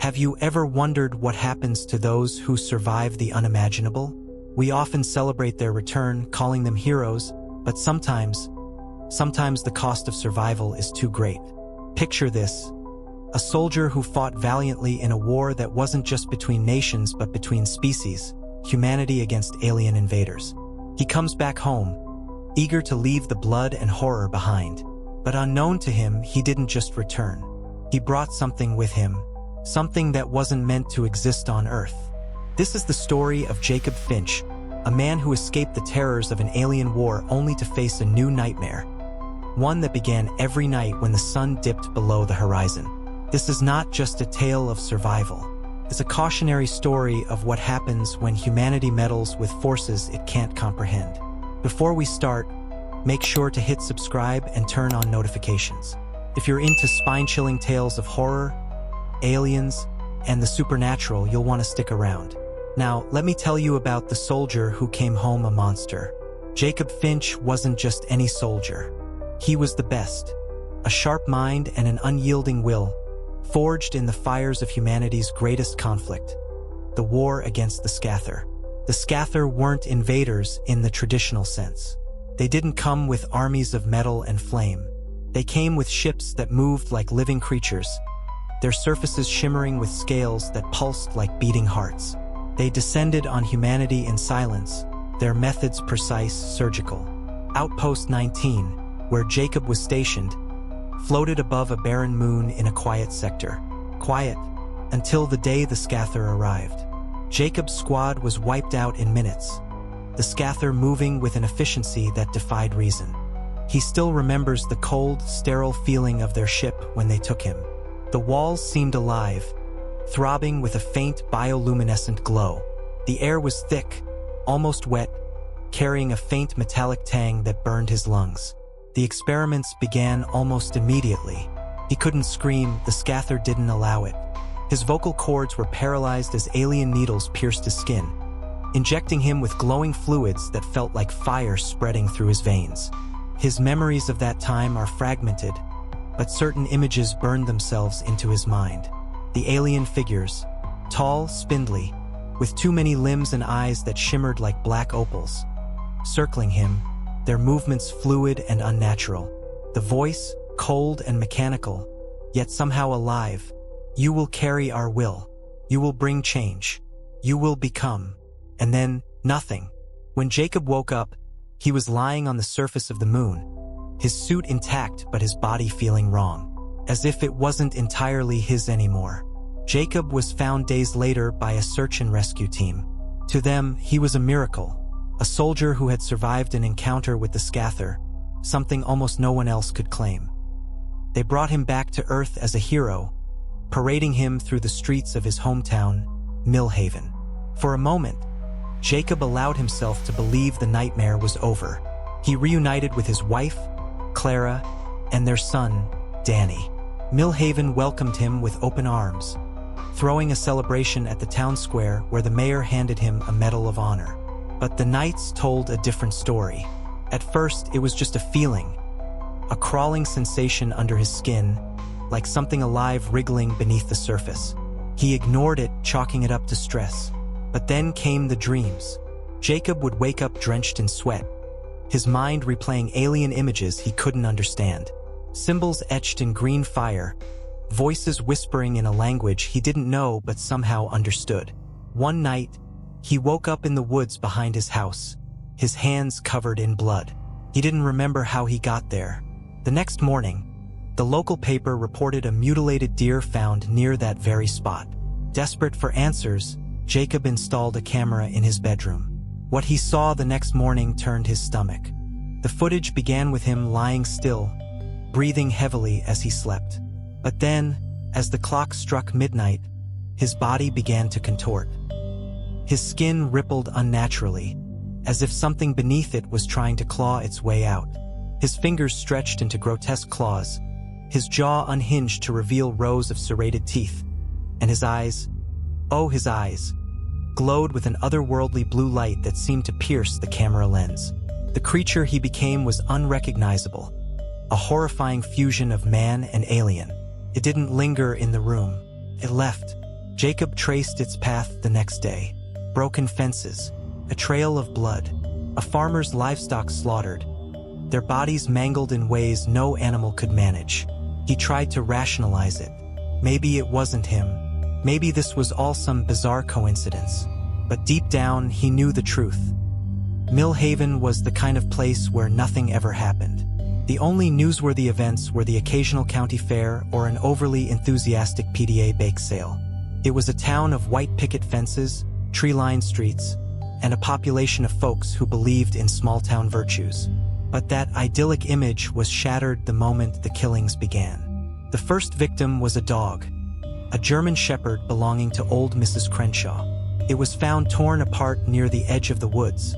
Have you ever wondered what happens to those who survive the unimaginable? We often celebrate their return, calling them heroes, but sometimes the cost of survival is too great. Picture this: a soldier who fought valiantly in a war that wasn't just between nations but between species, humanity against alien invaders. He comes back home, eager to leave the blood and horror behind. But unknown to him, he didn't just return. He brought something with him, something that wasn't meant to exist on Earth. This is the story of Jacob Finch, a man who escaped the terrors of an alien war only to face a new nightmare, one that began every night when the sun dipped below the horizon. This is not just a tale of survival. It's a cautionary story of what happens when humanity meddles with forces it can't comprehend. Before we start, make sure to hit subscribe and turn on notifications. If you're into spine-chilling tales of horror, aliens, and the supernatural, you'll want to stick around. Now, let me tell you about the soldier who came home a monster. Jacob Finch wasn't just any soldier. He was the best. A sharp mind and an unyielding will, forged in the fires of humanity's greatest conflict, the war against the Scather. The Scather weren't invaders in the traditional sense. They didn't come with armies of metal and flame. They came with ships that moved like living creatures, their surfaces shimmering with scales that pulsed like beating hearts. They descended on humanity in silence, their methods precise, surgical. Outpost 19, where Jacob was stationed, floated above a barren moon in a quiet sector. Quiet until the day the Scather arrived. Jacob's squad was wiped out in minutes, the Scather moving with an efficiency that defied reason. He still remembers the cold, sterile feeling of their ship when they took him. The walls seemed alive, throbbing with a faint bioluminescent glow. The air was thick, almost wet, carrying a faint metallic tang that burned his lungs. The experiments began almost immediately. He couldn't scream, the Scather didn't allow it. His vocal cords were paralyzed as alien needles pierced his skin, injecting him with glowing fluids that felt like fire spreading through his veins. His memories of that time are fragmented, but certain images burned themselves into his mind. The alien figures, tall, spindly, with too many limbs and eyes that shimmered like black opals, circling him, their movements fluid and unnatural. The voice, cold and mechanical, yet somehow alive. You will carry our will. You will bring change. You will become. And then, nothing. When Jacob woke up, he was lying on the surface of the moon, his suit intact but his body feeling wrong, as if it wasn't entirely his anymore. Jacob was found days later by a search and rescue team. To them, he was a miracle, a soldier who had survived an encounter with the Scather, something almost no one else could claim. They brought him back to Earth as a hero, parading him through the streets of his hometown, Millhaven. For a moment, Jacob allowed himself to believe the nightmare was over. He reunited with his wife, Clara, and their son, Danny. Millhaven welcomed him with open arms, throwing a celebration at the town square where the mayor handed him a Medal of Honor. But the nights told a different story. At first, it was just a feeling, a crawling sensation under his skin, like something alive wriggling beneath the surface. He ignored it, chalking it up to stress. But then came the dreams. Jacob would wake up drenched in sweat, his mind replaying alien images he couldn't understand. Symbols etched in green fire, voices whispering in a language he didn't know but somehow understood. One night, he woke up in the woods behind his house, his hands covered in blood. He didn't remember how he got there. The next morning, the local paper reported a mutilated deer found near that very spot. Desperate for answers, Jacob installed a camera in his bedroom. What he saw the next morning turned his stomach. The footage began with him lying still, breathing heavily as he slept. But then, as the clock struck midnight, his body began to contort. His skin rippled unnaturally, as if something beneath it was trying to claw its way out. His fingers stretched into grotesque claws, his jaw unhinged to reveal rows of serrated teeth, and his eyes, oh his eyes, glowed with an otherworldly blue light that seemed to pierce the camera lens. The creature he became was unrecognizable, a horrifying fusion of man and alien. It didn't linger in the room. It left, Jacob traced its path the next day. Broken fences, a trail of blood, a farmer's livestock slaughtered, their bodies mangled in ways no animal could manage. He tried to rationalize it. Maybe it wasn't him. Maybe this was all some bizarre coincidence. But deep down, he knew the truth. Millhaven was the kind of place where nothing ever happened. The only newsworthy events were the occasional county fair or an overly enthusiastic PDA bake sale. It was a town of white picket fences, tree-lined streets, and a population of folks who believed in small-town virtues. But that idyllic image was shattered the moment the killings began. The first victim was a dog, a German shepherd belonging to old Mrs. Crenshaw. It was found torn apart near the edge of the woods,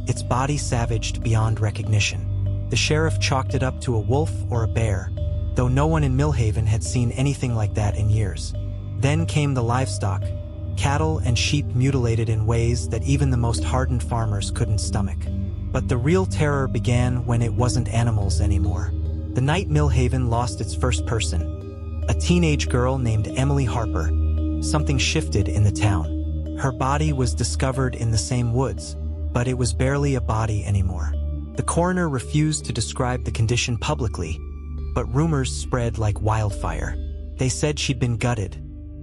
its body savaged beyond recognition. The sheriff chalked it up to a wolf or a bear, though no one in Millhaven had seen anything like that in years. Then came the livestock, cattle and sheep mutilated in ways that even the most hardened farmers couldn't stomach. But the real terror began when it wasn't animals anymore. The night Millhaven lost its first person, a teenage girl named Emily Harper. Something shifted in the town. Her body was discovered in the same woods, but it was barely a body anymore. The coroner refused to describe the condition publicly, but rumors spread like wildfire. They said she'd been gutted,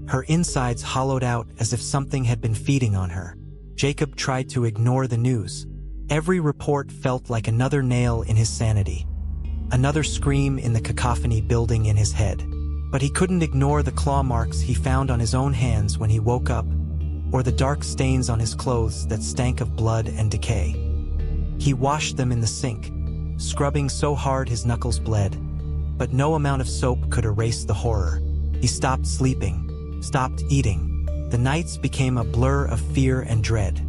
her insides hollowed out as if something had been feeding on her. Jacob tried to ignore the news. Every report felt like another nail in his sanity, another scream in the cacophony building in his head. But he couldn't ignore the claw marks he found on his own hands when he woke up, or the dark stains on his clothes that stank of blood and decay. He washed them in the sink, scrubbing so hard his knuckles bled, but no amount of soap could erase the horror. He stopped sleeping, stopped eating. The nights became a blur of fear and dread.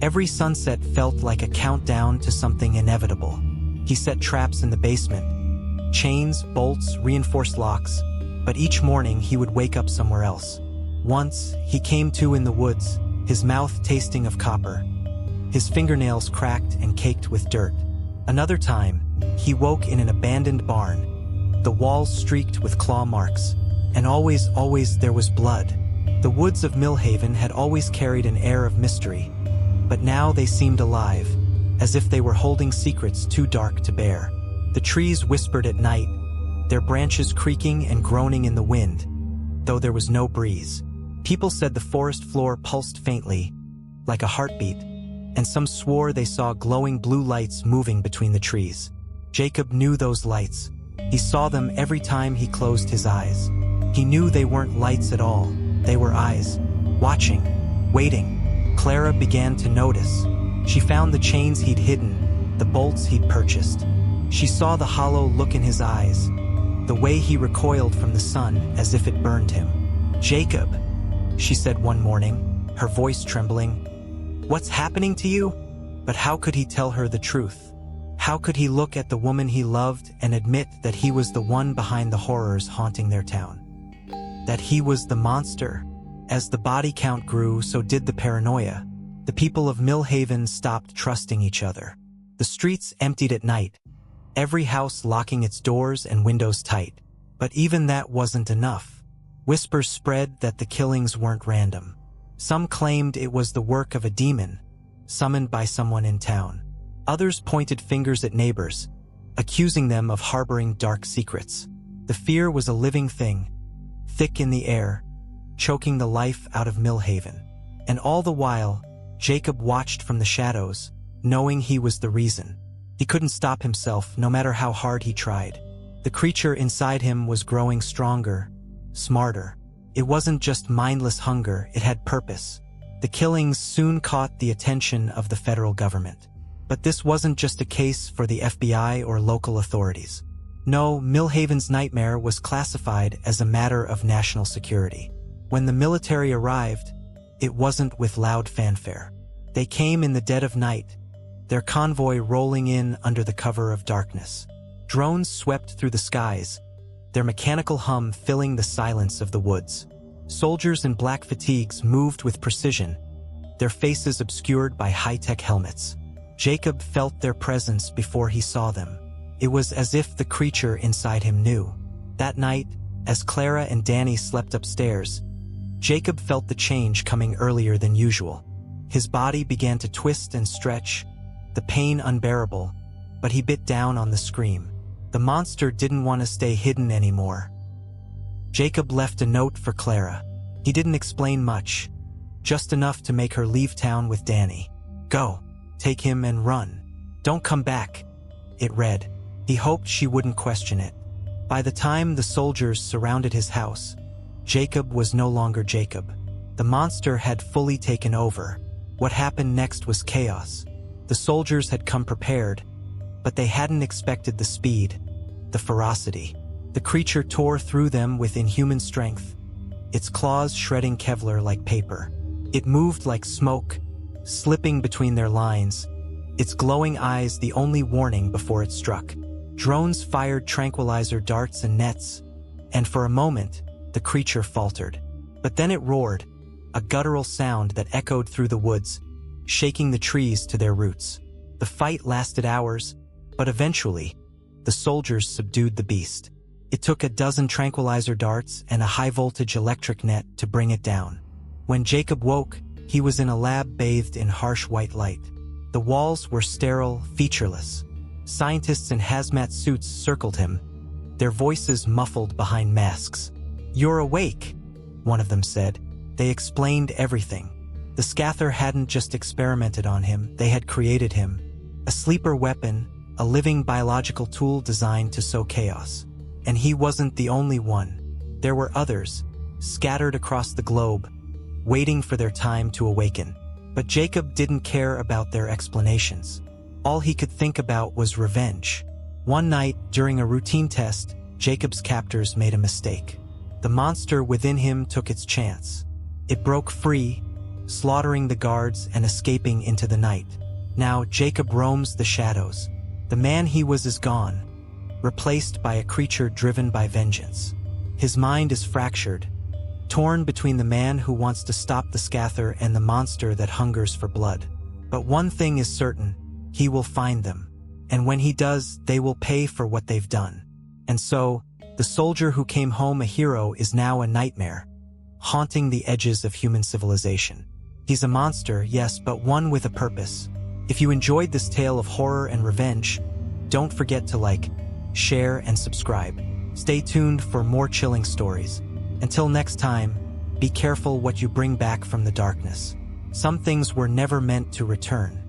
Every sunset felt like a countdown to something inevitable. He set traps in the basement, chains, bolts, reinforced locks, but each morning he would wake up somewhere else. Once, he came to in the woods, his mouth tasting of copper, his fingernails cracked and caked with dirt. Another time, he woke in an abandoned barn, the walls streaked with claw marks, and always there was blood. The woods of Millhaven had always carried an air of mystery, but now they seemed alive, as if they were holding secrets too dark to bear. The trees whispered at night, their branches creaking and groaning in the wind, though there was no breeze. People said the forest floor pulsed faintly, like a heartbeat, and some swore they saw glowing blue lights moving between the trees. Jacob knew those lights. He saw them every time he closed his eyes. He knew they weren't lights at all. They were eyes, watching, waiting. Clara began to notice. She found the chains he'd hidden, the bolts he'd purchased. She saw the hollow look in his eyes, the way he recoiled from the sun as if it burned him. "Jacob," she said one morning, her voice trembling, "what's happening to you?" But how could he tell her the truth? How could he look at the woman he loved and admit that he was the one behind the horrors haunting their town? That he was the monster? As the body count grew, so did the paranoia. The people of Millhaven stopped trusting each other. The streets emptied at night, every house locking its doors and windows tight. But even that wasn't enough. Whispers spread that the killings weren't random. Some claimed it was the work of a demon, summoned by someone in town. Others pointed fingers at neighbors, accusing them of harboring dark secrets. The fear was a living thing, thick in the air, choking the life out of Millhaven. And all the while, Jacob watched from the shadows, knowing he was the reason. He couldn't stop himself, no matter how hard he tried. The creature inside him was growing stronger, smarter. It wasn't just mindless hunger, it had purpose. The killings soon caught the attention of the federal government. But this wasn't just a case for the FBI or local authorities. No, Millhaven's nightmare was classified as a matter of national security. When the military arrived, it wasn't with loud fanfare. They came in the dead of night, their convoy rolling in under the cover of darkness. Drones swept through the skies, their mechanical hum filling the silence of the woods. Soldiers in black fatigues moved with precision, their faces obscured by high-tech helmets. Jacob felt their presence before he saw them. It was as if the creature inside him knew. That night, as Clara and Danny slept upstairs, Jacob felt the change coming earlier than usual. His body began to twist and stretch, the pain unbearable, but he bit down on the scream. The monster didn't want to stay hidden anymore. Jacob left a note for Clara. He didn't explain much, just enough to make her leave town with Danny. "Go, take him and run. Don't come back," it read. He hoped she wouldn't question it. By the time the soldiers surrounded his house, Jacob was no longer Jacob. The monster had fully taken over. What happened next was chaos. The soldiers had come prepared, but they hadn't expected the speed, the ferocity. The creature tore through them with inhuman strength, its claws shredding Kevlar like paper. It moved like smoke, slipping between their lines, its glowing eyes the only warning before it struck. Drones fired tranquilizer darts and nets, and for a moment, the creature faltered. But then it roared, a guttural sound that echoed through the woods, shaking the trees to their roots. The fight lasted hours, but eventually, the soldiers subdued the beast. It took a dozen tranquilizer darts and a high-voltage electric net to bring it down. When Jacob woke, he was in a lab bathed in harsh white light. The walls were sterile, featureless. Scientists in hazmat suits circled him, their voices muffled behind masks. "You're awake," one of them said. They explained everything. The Scather hadn't just experimented on him, they had created him. A sleeper weapon, a living biological tool designed to sow chaos. And he wasn't the only one. There were others, scattered across the globe, waiting for their time to awaken. But Jacob didn't care about their explanations. All he could think about was revenge. One night, during a routine test, Jacob's captors made a mistake. The monster within him took its chance. It broke free, slaughtering the guards and escaping into the night. Now Jacob roams the shadows. The man he was is gone, replaced by a creature driven by vengeance. His mind is fractured, torn between the man who wants to stop the Scather and the monster that hungers for blood. But one thing is certain, he will find them. And when he does, they will pay for what they've done. And so, the soldier who came home a hero is now a nightmare, haunting the edges of human civilization. He's a monster, yes, but one with a purpose. If you enjoyed this tale of horror and revenge, don't forget to like, share, and subscribe. Stay tuned for more chilling stories. Until next time, be careful what you bring back from the darkness. Some things were never meant to return.